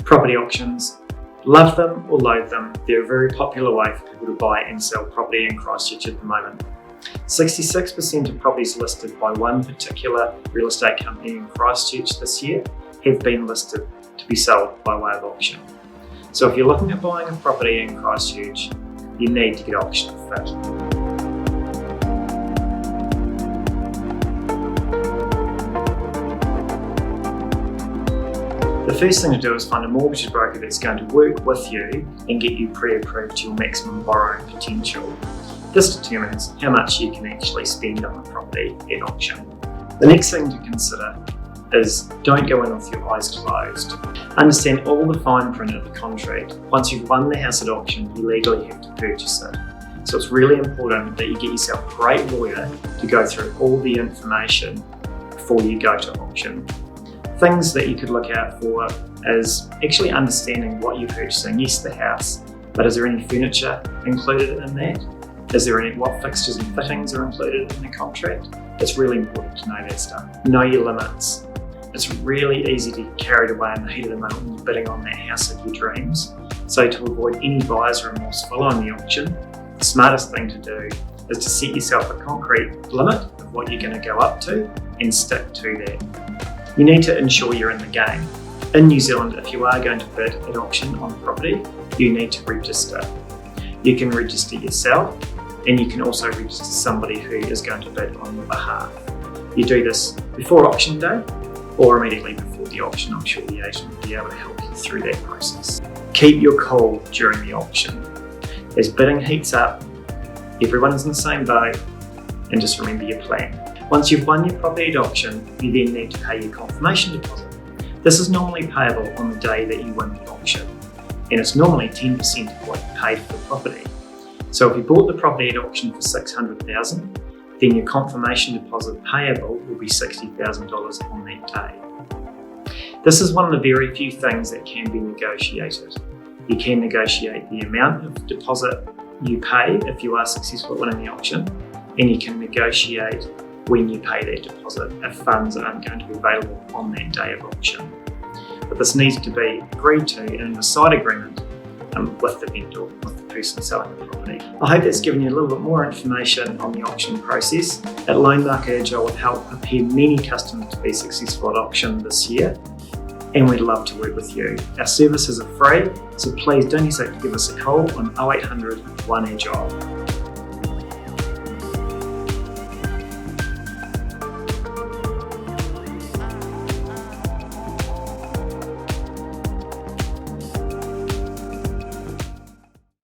Property auctions. Love them or loathe them, they're a very popular way for people to buy and sell property in Christchurch at the moment. 66% of properties listed by one particular real estate company in Christchurch this year have been listed to be sold by way of auction. So if you're looking at buying a property in Christchurch, you need to get auction fit. The first thing to do is find a mortgage broker that's going to work with you and get you pre-approved to your maximum borrowing potential. This determines how much you can actually spend on the property at auction. The next thing to consider is don't go in with your eyes closed. Understand all the fine print of the contract. Once you've won the house at auction, you legally have to purchase it. So it's really important that you get yourself a great lawyer to go through all the information before you go to auction. Things that you could look out for is actually understanding what you're purchasing. Yes, the house, but is there any furniture included in that? Is there what fixtures and fittings are included in the contract? It's really important to know that stuff. Know your limits. It's really easy to get carried away in the heat of the moment when you're bidding on that house of your dreams. So to avoid any buyer's remorse following the auction, the smartest thing to do is to set yourself a concrete limit of what you're going to go up to and stick to that. You need to ensure you're in the game. In New Zealand, if you are going to bid at auction on a property, you need to register. You can register yourself, and you can also register somebody who is going to bid on your behalf. You do this before auction day or immediately before the auction. I'm sure the agent will be able to help you through that process. Keep your cool during the auction. As bidding heats up, everyone is in the same boat, and just remember your plan. Once you've won your property at auction, you then need to pay your confirmation deposit. This is normally payable on the day that you win the auction, and it's normally 10% of what you paid for the property. So if you bought the property at auction for $600,000, then your confirmation deposit payable will be $60,000 on that day. This is one of the very few things that can be negotiated. You can negotiate the amount of deposit you pay if you are successful at winning the auction, and you can negotiate when you pay that deposit if funds aren't going to be available on that day of auction. But this needs to be agreed to in a side agreement with the vendor, with the person selling the property. I hope that's given you a little bit more information on the auction process. At Loanmark Agile, we've helped prepare many customers to be successful at auction this year, and we'd love to work with you. Our services are free, so please don't hesitate to give us a call on 0800 1 Agile.